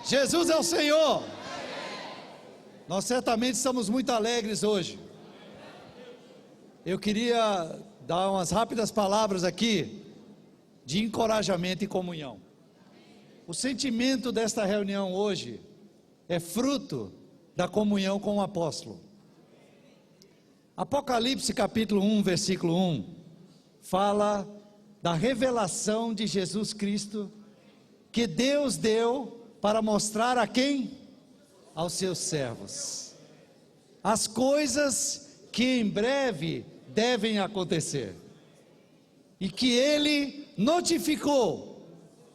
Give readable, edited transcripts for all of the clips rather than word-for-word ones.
Jesus é o Senhor. Nós certamente estamos muito alegres hoje. Eu queria dar umas rápidas palavras aqui de encorajamento e comunhão. O sentimento desta reunião hoje é fruto da comunhão com o apóstolo. Apocalipse capítulo 1, versículo 1, fala da revelação de Jesus Cristo, que Deus deu para mostrar a quem? Aos seus servos. As coisas que em breve devem acontecer. E que Ele notificou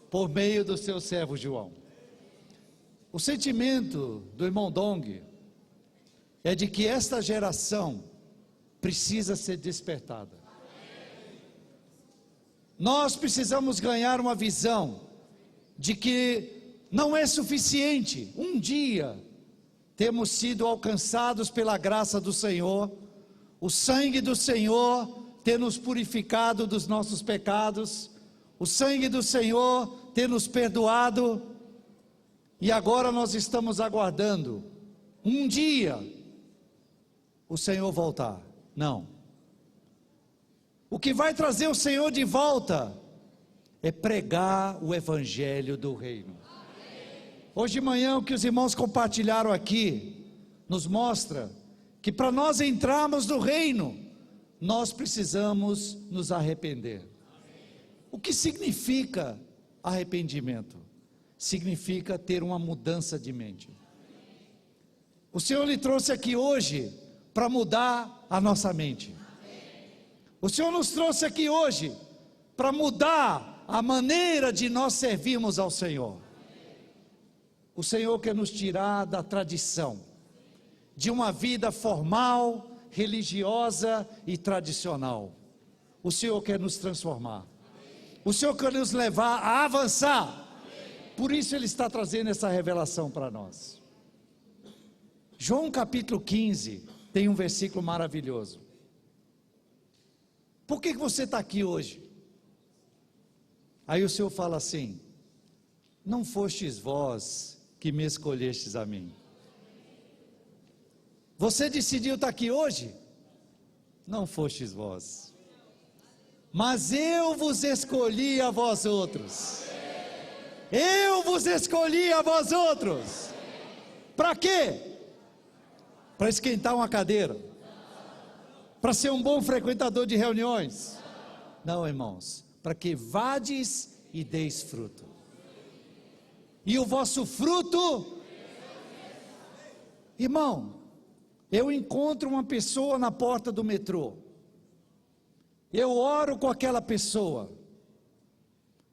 por meio do seu servo João. O sentimento do irmão Dong é de que esta geração precisa ser despertada. Nós precisamos ganhar uma visão de que não é suficiente um dia termos sido alcançados pela graça do Senhor, o sangue do Senhor ter nos purificado dos nossos pecados, o sangue do Senhor ter nos perdoado, e agora nós estamos aguardando um dia o Senhor voltar. Não. O que vai trazer o Senhor de volta é pregar o evangelho do reino. Hoje de manhã o que os irmãos compartilharam aqui nos mostra que para nós entrarmos no reino, nós precisamos nos arrepender. O que significa arrependimento? Significa ter uma mudança de mente. O Senhor lhe trouxe aqui hoje para mudar a nossa mente. O Senhor nos trouxe aqui hoje para mudar a maneira de nós servirmos ao Senhor. O Senhor quer nos tirar da tradição, de uma vida formal, religiosa e tradicional. O Senhor quer nos transformar. O Senhor quer nos levar a avançar. Por isso Ele está trazendo essa revelação para nós. João capítulo 15 tem um versículo maravilhoso. Por que você está aqui hoje? Aí o Senhor fala assim: não fostes vós que me escolhestes a mim. Você decidiu estar aqui hoje? Não fostes vós, mas eu vos escolhi a vós outros. Eu vos escolhi a vós outros. Para quê? Para esquentar uma cadeira? Para ser um bom frequentador de reuniões? Não, irmãos, para que vades e deis fruto. E o vosso fruto, irmão, eu encontro uma pessoa na porta do metrô, eu oro com aquela pessoa,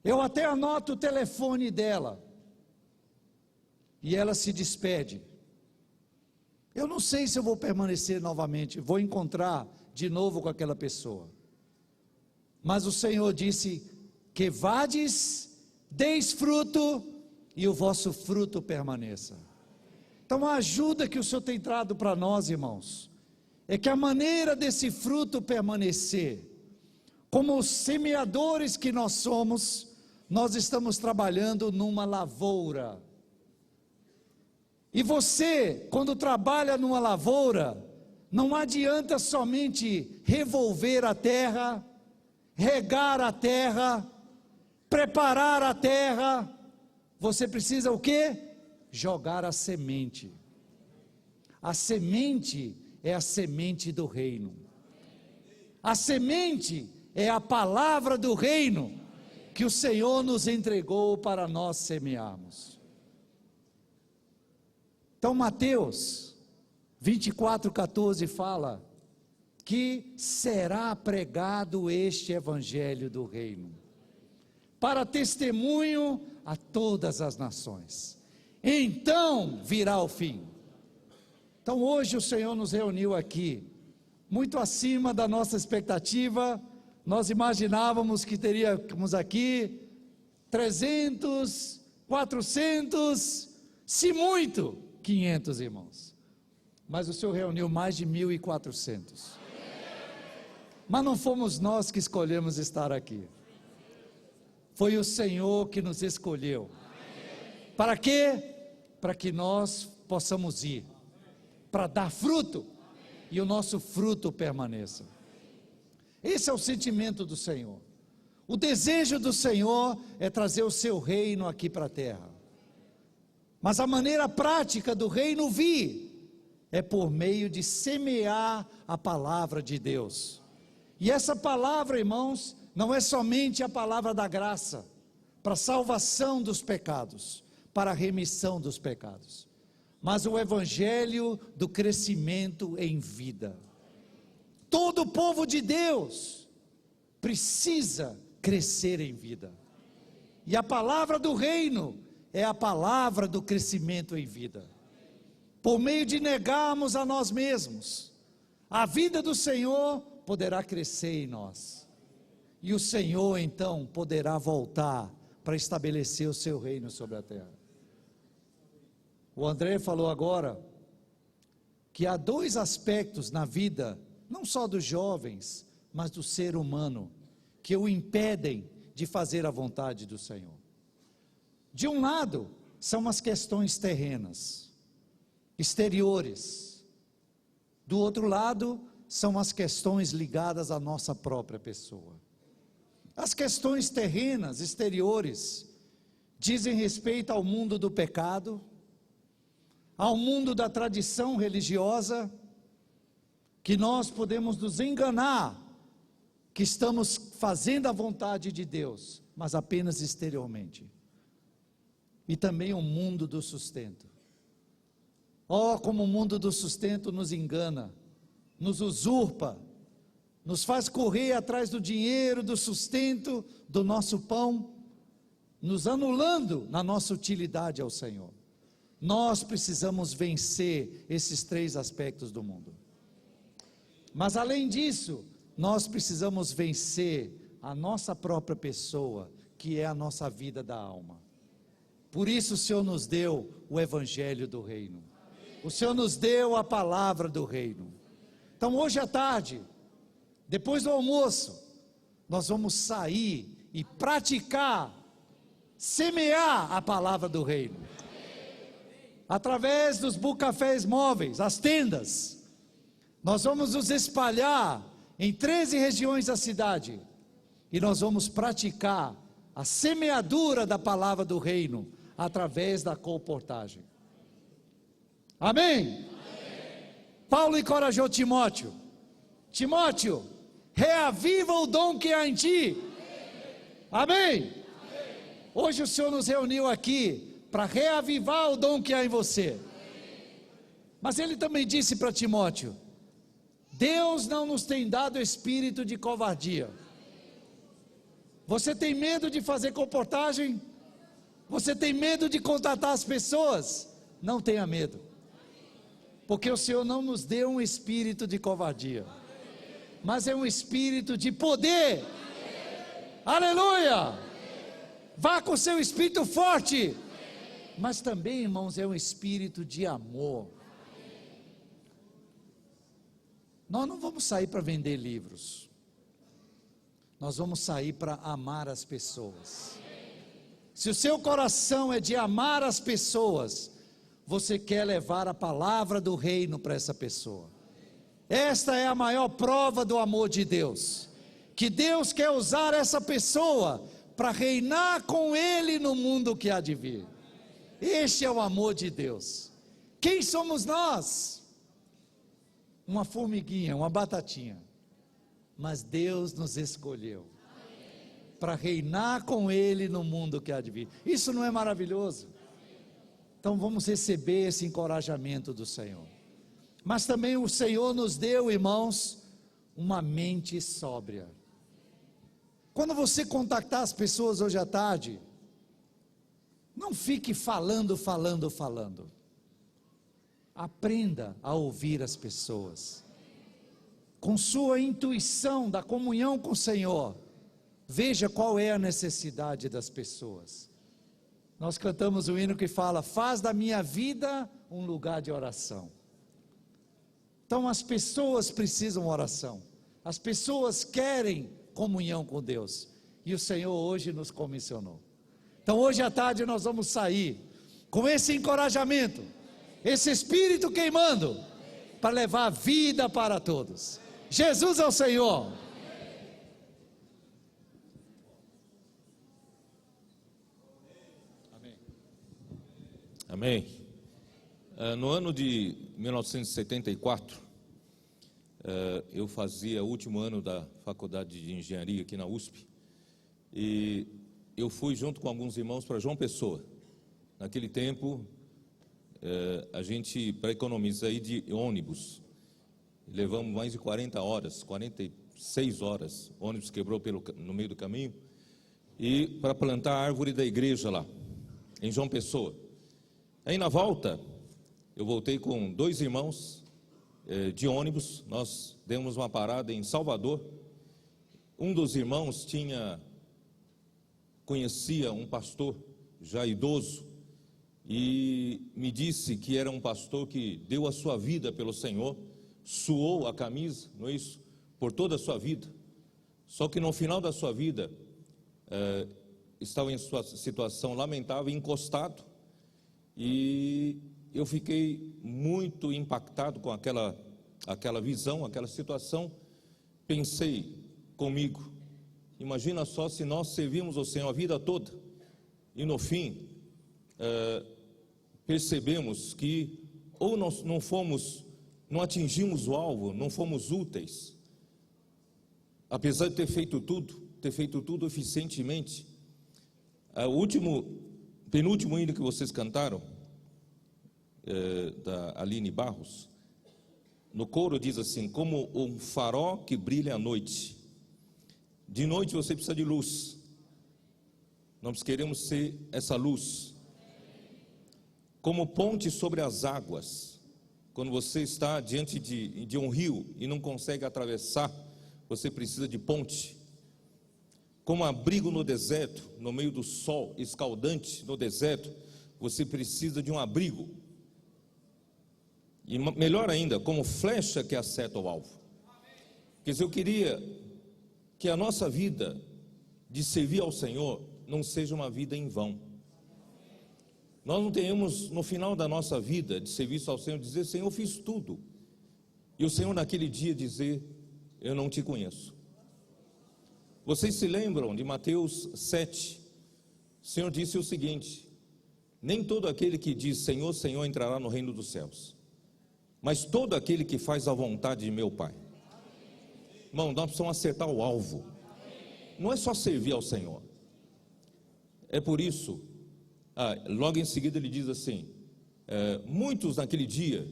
eu até anoto o telefone dela, e ela se despede. Eu não sei se eu vou permanecer novamente, vou encontrar de novo com aquela pessoa, mas o Senhor disse: que vades, deis fruto, e o vosso fruto permaneça. Então a ajuda que o Senhor tem trazido para nós, irmãos, é que a maneira desse fruto permanecer, como os semeadores que nós somos, nós estamos trabalhando numa lavoura. E você, quando trabalha numa lavoura, não adianta somente revolver a terra, regar a terra, preparar a terra. Você precisa o quê? Jogar a semente. A semente é a semente do reino. A semente é a palavra do reino que o Senhor nos entregou para nós semearmos. Então Mateus 24:14 fala que será pregado este evangelho do reino, para testemunho a todas as nações. Então virá o fim. Então hoje o Senhor nos reuniu aqui, muito acima da nossa expectativa. Nós imaginávamos que teríamos aqui 300, 400, se muito, 500 irmãos. Mas o Senhor reuniu mais de 1.400. Mas não fomos nós que escolhemos estar aqui. Foi o Senhor que nos escolheu. Para quê? para que nós possamos ir, para dar fruto, e o nosso fruto permaneça. Esse é o sentimento do Senhor. O desejo do Senhor é trazer o seu reino aqui para a terra. Mas a maneira prática do reino vir é por meio de semear a palavra de Deus. E essa palavra, irmãos, não é somente a palavra da graça, para a salvação dos pecados, para a remissão dos pecados, mas o evangelho do crescimento em vida. Todo o povo de Deus precisa crescer em vida. E a palavra do reino é a palavra do crescimento em vida. Por meio de negarmos a nós mesmos, a vida do Senhor poderá crescer em nós. E o Senhor então poderá voltar para estabelecer o seu reino sobre a terra. O André falou agora que há dois aspectos na vida, não só dos jovens, mas do ser humano, que o impedem de fazer a vontade do Senhor. De um lado, são as questões terrenas, exteriores. Do outro lado, são as questões ligadas à nossa própria pessoa. As questões terrenas, exteriores, dizem respeito ao mundo do pecado, ao mundo da tradição religiosa, que nós podemos nos enganar, que estamos fazendo a vontade de Deus, mas apenas exteriormente. E também o mundo do sustento. Oh, como o mundo do sustento nos engana, nos usurpa, nos faz correr atrás do dinheiro, do sustento, do nosso pão, nos anulando na nossa utilidade ao Senhor. Nós precisamos vencer esses três aspectos do mundo. Mas além disso, nós precisamos vencer a nossa própria pessoa, que é a nossa vida da alma. Por isso o Senhor nos deu o evangelho do reino. O Senhor nos deu a palavra do reino. Então hoje à tarde, depois do almoço, nós vamos sair e praticar, semear a palavra do reino. Através dos bucafés móveis, as tendas, nós vamos nos espalhar em 13 regiões da cidade, e nós vamos praticar a semeadura da palavra do reino, através da colportagem. Amém? Paulo encorajou Timóteo: Timóteo, reaviva o dom que há em ti. Amém? Hoje o Senhor nos reuniu aqui para reavivar o dom que há em você. Mas ele também disse para Timóteo: Deus não nos tem dado espírito de covardia. Você tem medo de fazer comportagem? Você tem medo de contatar as pessoas? Não tenha medo, porque o Senhor não nos deu um espírito de covardia, mas é um espírito de poder. Aleluia! Vá com seu espírito forte, mas também, irmãos, é um espírito de amor. Nós não vamos sair para vender livros, nós vamos sair para amar as pessoas. Se o seu coração é de amar as pessoas, você quer levar a palavra do reino para essa pessoa. Esta é a maior prova do amor de Deus, que Deus quer usar essa pessoa para reinar com Ele no mundo que há de vir. Este é o amor de Deus. Quem somos nós? Uma formiguinha, uma batatinha, mas Deus nos escolheu para reinar com Ele no mundo que há de vir. Isso não é maravilhoso? Então vamos receber esse encorajamento do Senhor. Mas também o Senhor nos deu, irmãos, uma mente sóbria. Quando você contactar as pessoas hoje à tarde, não fique falando. Aprenda a ouvir as pessoas. Com sua intuição da comunhão com o Senhor, veja qual é a necessidade das pessoas. Nós cantamos um hino que fala: faz da minha vida um lugar de oração. Então as pessoas precisam de oração, as pessoas querem comunhão com Deus, e o Senhor hoje nos comissionou. Então hoje à tarde nós vamos sair com esse encorajamento, esse espírito queimando, para levar vida para todos. Jesus é o Senhor. Amém. No ano de 1974, eu fazia o último ano da faculdade de engenharia aqui na USP, e eu fui junto com alguns irmãos para João Pessoa. Naquele tempo, a gente, para economizar aí de ônibus, levamos mais de 40 horas, 46 horas, o ônibus quebrou no meio do caminho, e para plantar a árvore da igreja lá, em João Pessoa. Aí na volta, eu voltei com 2 irmãos de ônibus. Nós demos uma parada em Salvador. Um dos irmãos conhecia um pastor já idoso e me disse que era um pastor que deu a sua vida pelo Senhor, suou a camisa, não é isso? Por toda a sua vida. Só que no final da sua vida, estava em sua situação lamentável, encostado. E eu fiquei muito impactado com aquela visão, aquela situação. Pensei comigo, imagina só se nós servimos o Senhor a vida toda e no fim percebemos que ou nós não atingimos o alvo, não fomos úteis, apesar de ter feito tudo eficientemente. Penúltimo hino que vocês cantaram, da Aline Barros, no coro diz assim: como um farol que brilha à noite. De noite você precisa de luz. Nós queremos ser essa luz. Como ponte sobre as águas. Quando você está diante de um rio e não consegue atravessar, você precisa de ponte. Como abrigo no deserto, no meio do sol escaldante no deserto, você precisa de um abrigo. E melhor ainda, como flecha que acerta o alvo. Quer dizer, eu queria que a nossa vida de servir ao Senhor não seja uma vida em vão. Nós não tenhamos no final da nossa vida de serviço ao Senhor dizer: Senhor, eu fiz tudo, e o Senhor naquele dia dizer: eu não te conheço. Vocês se lembram de Mateus 7? O Senhor disse o seguinte: nem todo aquele que diz Senhor, Senhor entrará no reino dos céus, mas todo aquele que faz a vontade de meu Pai. Irmão, nós precisamos acertar o alvo. Não é só servir ao Senhor. É por isso, logo em seguida ele diz assim: muitos naquele dia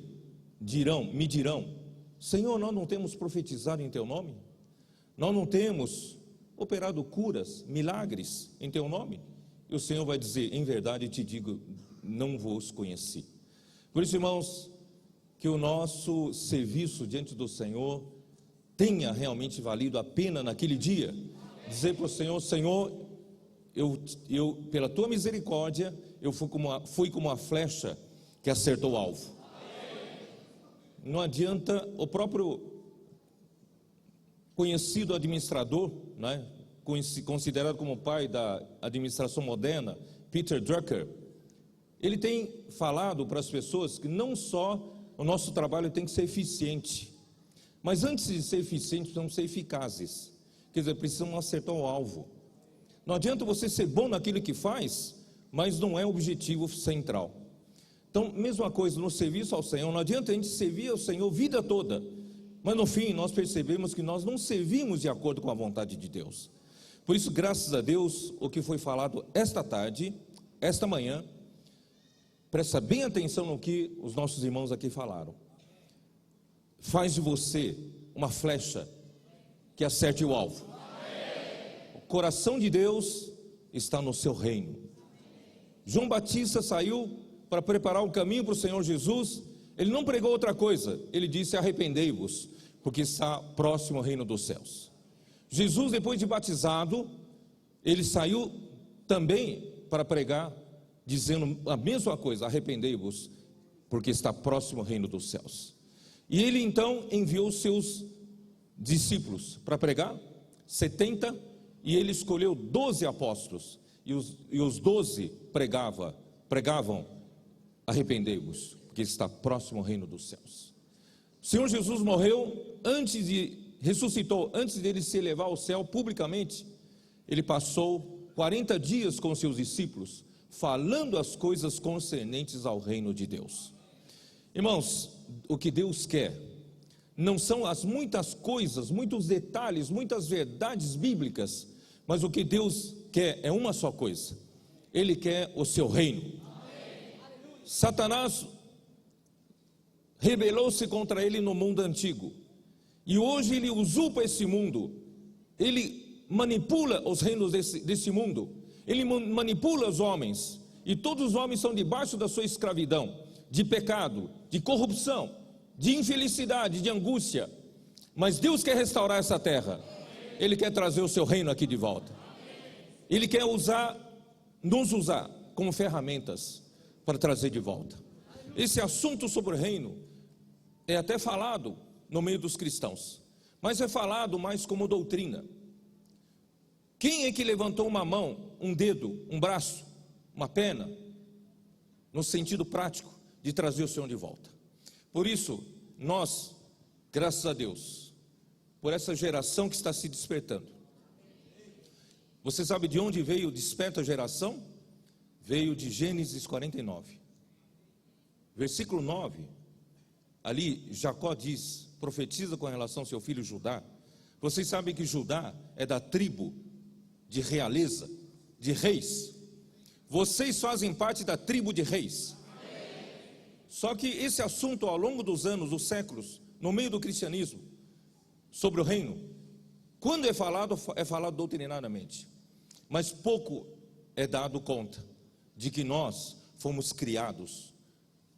me dirão: Senhor, nós não temos profetizado em teu nome? Nós não temos operado curas, milagres em teu nome? E o Senhor vai dizer: em verdade te digo, não vos conheci. Por isso, irmãos, que o nosso serviço diante do Senhor tenha realmente valido a pena naquele dia. Dizer para o Senhor: Senhor, eu pela tua misericórdia, eu fui como uma flecha que acertou o alvo. Não adianta. O próprio conhecido administrador, né, considerado como o pai da administração moderna, Peter Drucker, ele tem falado para as pessoas que não só o nosso trabalho tem que ser eficiente, mas antes de ser eficiente, precisamos ser eficazes. Quer dizer, precisamos acertar o alvo. Não adianta você ser bom naquilo que faz, mas não é o objetivo central. Então, mesma coisa no serviço ao Senhor. Não adianta a gente servir ao Senhor vida toda, mas no fim nós percebemos que nós não servimos de acordo com a vontade de Deus. Por isso, graças a Deus, o que foi falado esta tarde, esta manhã, presta bem atenção no que os nossos irmãos aqui falaram. Faz de você uma flecha que acerte o alvo. O coração de Deus está no seu reino. João Batista saiu para preparar o caminho para o Senhor Jesus. Ele não pregou outra coisa. Ele disse: arrependei-vos, porque está próximo ao reino dos céus. Jesus, depois de batizado, ele saiu também para pregar, dizendo a mesma coisa: arrependei-vos, porque está próximo ao reino dos céus. E ele então enviou os seus discípulos para pregar, 70, e ele escolheu 12 apóstolos, e os 12 pregavam arrependei-vos, porque está próximo o reino dos céus. O Senhor Jesus morreu ressuscitou, antes dele se elevar ao céu publicamente. Ele passou 40 dias com seus discípulos, falando as coisas concernentes ao reino de Deus. Irmãos, o que Deus quer não são as muitas coisas, muitos detalhes, muitas verdades bíblicas, mas o que Deus quer é uma só coisa: Ele quer o seu reino. Satanás rebelou-se contra ele no mundo antigo, e hoje ele usurpa esse mundo, ele manipula os reinos desse mundo, ele manipula os homens, e todos os homens são debaixo da sua escravidão, de pecado, de corrupção, de infelicidade, de angústia. Mas Deus quer restaurar essa terra, Ele quer trazer o seu reino aqui de volta, Ele quer nos usar como ferramentas para trazer de volta. Esse assunto sobre o reino é até falado no meio dos cristãos, mas é falado mais como doutrina. Quem é que levantou uma mão, um dedo, um braço, uma perna, no sentido prático de trazer o Senhor de volta? Por isso, nós, graças a Deus, por essa geração que está se despertando. Você sabe de onde veio o desperta geração? Veio de Gênesis 49, versículo 9. Ali Jacó diz, profetiza com relação ao seu filho Judá. Vocês sabem que Judá é da tribo de realeza, de reis. Vocês fazem parte da tribo de reis. Só que esse assunto, ao longo dos anos, dos séculos, no meio do cristianismo, sobre o reino, quando é falado doutrinariamente, mas pouco é dado conta de que nós fomos criados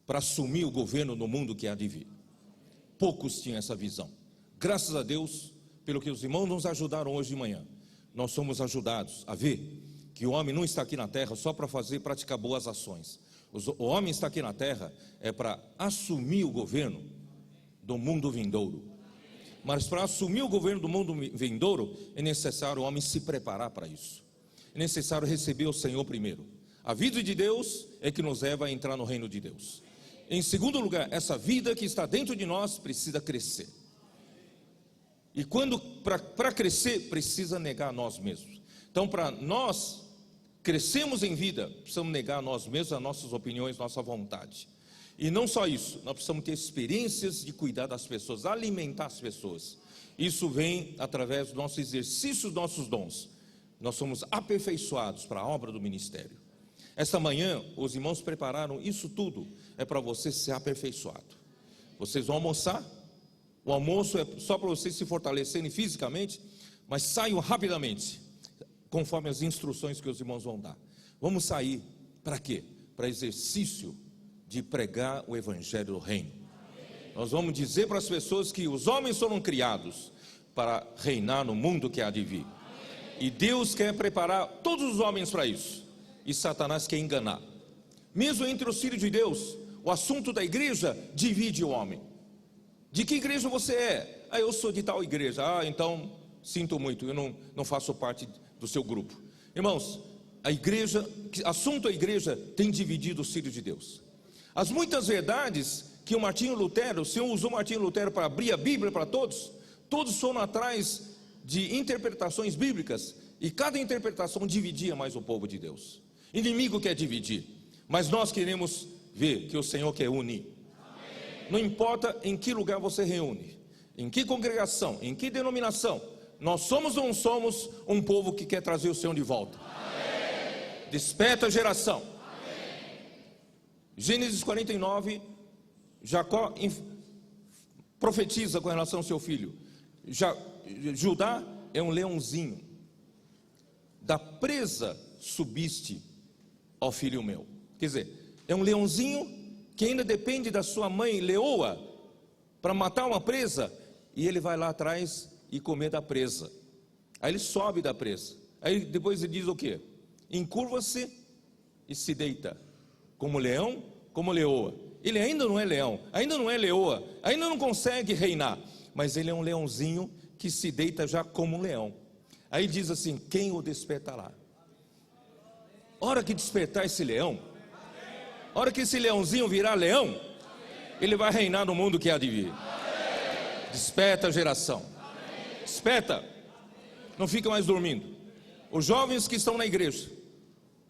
para assumir o governo no mundo que há de vir. Poucos tinham essa visão. Graças a Deus, pelo que os irmãos nos ajudaram hoje de manhã, nós somos ajudados a ver que o homem não está aqui na terra só para praticar boas ações. O homem está aqui na terra para assumir o governo do mundo vindouro. Mas para assumir o governo do mundo vindouro, é necessário o homem se preparar para isso. É necessário receber o Senhor primeiro. A vida de Deus é que nos leva a entrar no reino de Deus. Em segundo lugar, essa vida que está dentro de nós precisa crescer. E para crescer, precisa negar a nós mesmos. Então, para nós crescermos em vida, precisamos negar a nós mesmos, as nossas opiniões, nossa vontade. E não só isso, nós precisamos ter experiências de cuidar das pessoas, alimentar as pessoas. Isso vem através do nosso exercício, dos nossos dons. Nós somos aperfeiçoados para a obra do ministério. Esta manhã, os irmãos prepararam isso tudo, é para você ser aperfeiçoado. Vocês vão almoçar, o almoço é só para vocês se fortalecerem fisicamente, mas saiam rapidamente, conforme as instruções que os irmãos vão dar. Vamos sair para quê? Para exercício de pregar o evangelho do reino. Nós vamos dizer para as pessoas que os homens foram criados para reinar no mundo que há de vir. E Deus quer preparar todos os homens para isso. E Satanás quer enganar. Mesmo entre os filhos de Deus, o assunto da igreja divide o homem. De que igreja você é? Eu sou de tal igreja. Então, sinto muito, eu não faço parte do seu grupo. Irmãos, a igreja, assunto a igreja tem dividido os filhos de Deus. As muitas verdades que o Senhor usou Martinho Lutero para abrir a Bíblia para todos foram atrás de interpretações bíblicas, e cada interpretação dividia mais o povo de Deus. Inimigo quer dividir, mas nós queremos ver que o Senhor quer unir. Não importa em que lugar você reúne, em que congregação, em que denominação, nós somos ou não somos um povo que quer trazer o Senhor de volta. Desperta a geração. Gênesis 49, Jacó profetiza com relação ao seu filho. Judá é um leãozinho. Da presa subiste ao filho meu. Quer dizer, é um leãozinho que ainda depende da sua mãe leoa para matar uma presa, e ele vai lá atrás e comer da presa. Aí ele sobe da presa. Aí depois ele diz o quê? Encurva-se e se deita, como leão, como leoa. Ele ainda não é leão, ainda não é leoa, ainda não consegue reinar, mas ele é um leãozinho que se deita já como um leão. Aí diz assim: quem o despertará? Hora que despertar esse leão, A hora que esse leãozinho virar leão, ele vai reinar no mundo que há de vir. Desperta a geração. Desperta. Não fica mais dormindo. Os jovens que estão na igreja,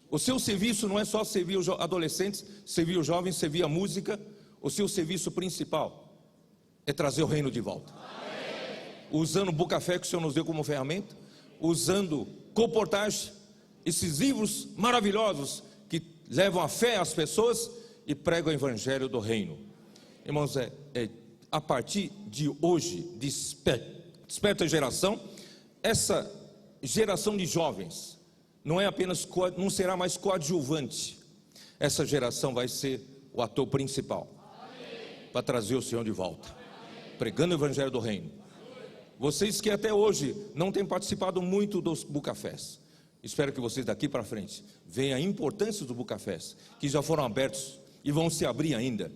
o seu serviço não é só servir os adolescentes, servir os jovens, servir a música. O seu serviço principal é trazer o reino de volta. Usando o Bucafé que o Senhor nos deu como ferramenta, usando Colportage, esses livros maravilhosos que levam a fé às pessoas e pregam o evangelho do reino. Irmãos, a partir de hoje, desperta a geração. Essa geração de jovens não é apenas, não será mais coadjuvante. Essa geração vai ser o ator principal para trazer o Senhor de volta, pregando o evangelho do reino. Vocês que até hoje não têm participado muito dos Bucafés, espero que vocês daqui para frente vejam a importância dos Bucafés, que já foram abertos e vão se abrir ainda.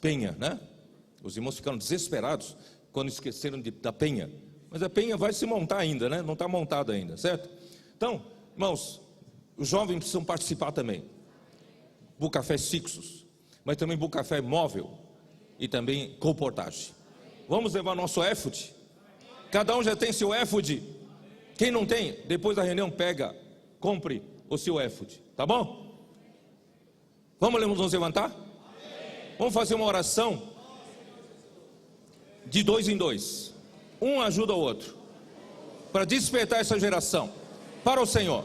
Penha, né? Os irmãos ficaram desesperados quando esqueceram da Penha, mas a Penha vai se montar ainda, né? Não está montada ainda, certo? Então, irmãos, os jovens precisam participar também. Bucafés fixos, mas também Bucafé móvel e também Colportage. Vamos levar nosso éfode. Cada um já tem seu éfode. Quem não tem, depois da reunião compre o seu éfode, tá bom? Vamos nos levantar? Vamos fazer uma oração de 2 em 2. Um ajuda o outro para despertar essa geração para o Senhor.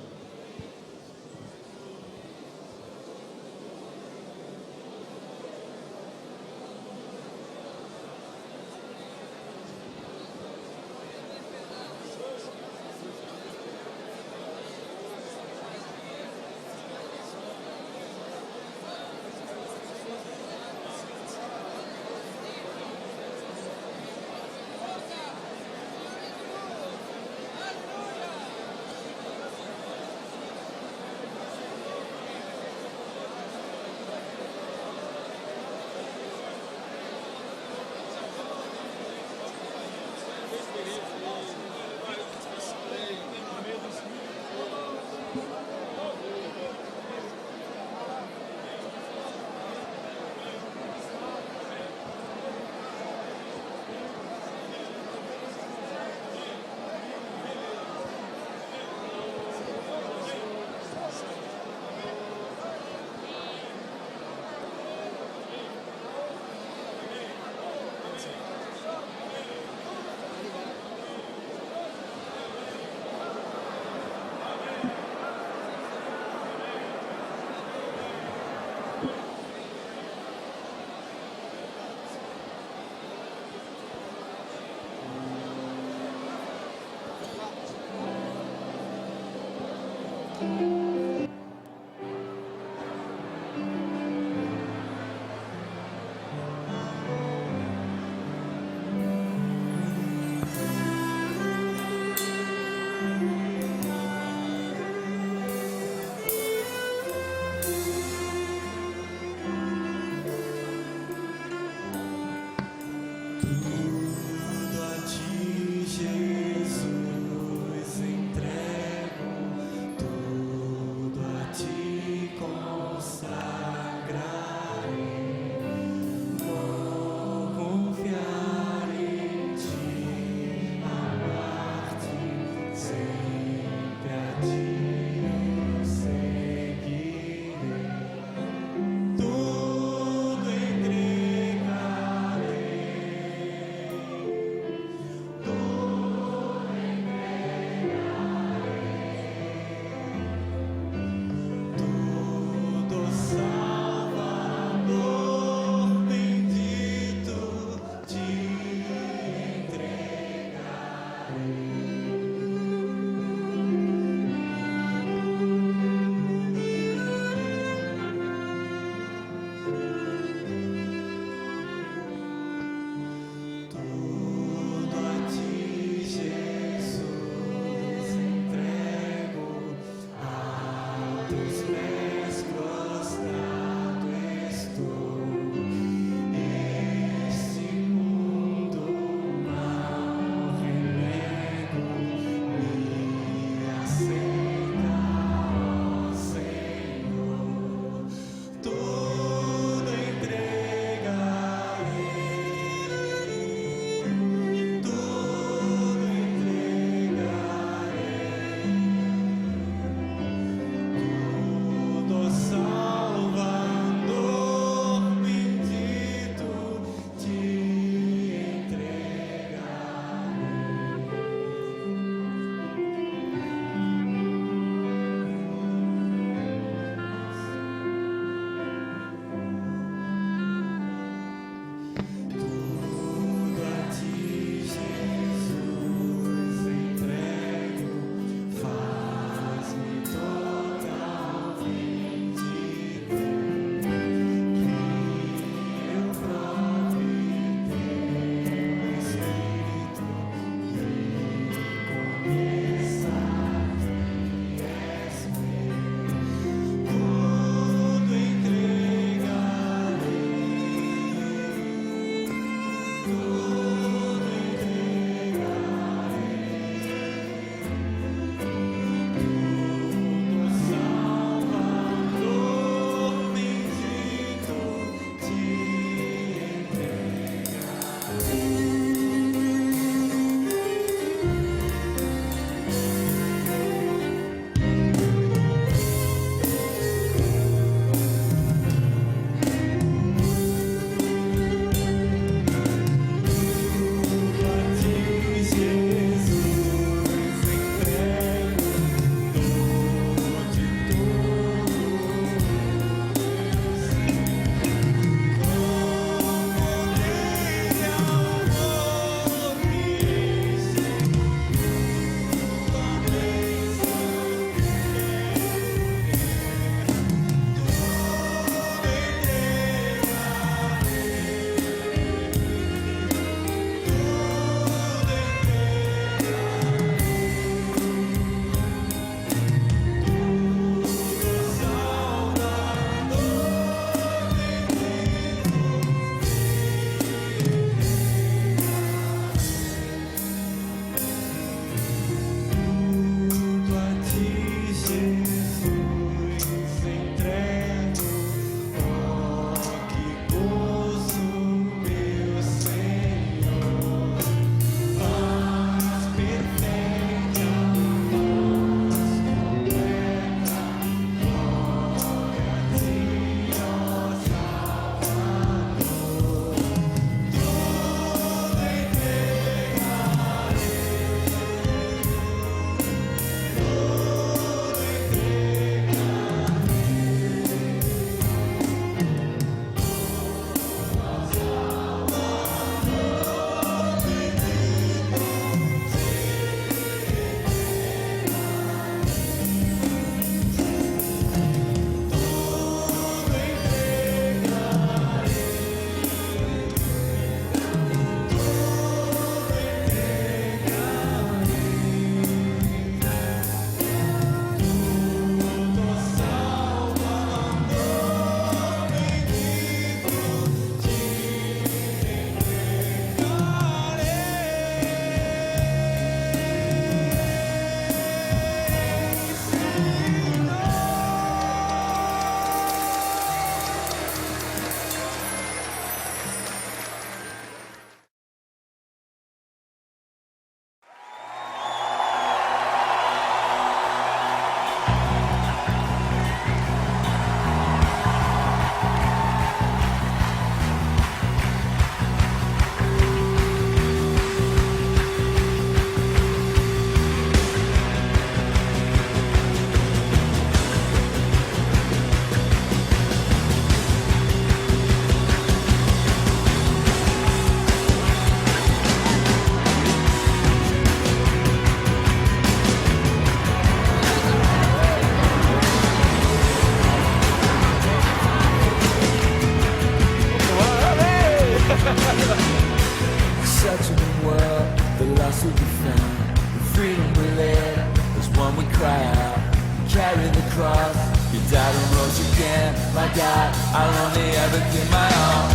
my God, I'll only ever clean my own.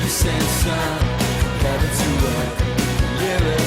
You sent son from heaven to earth, live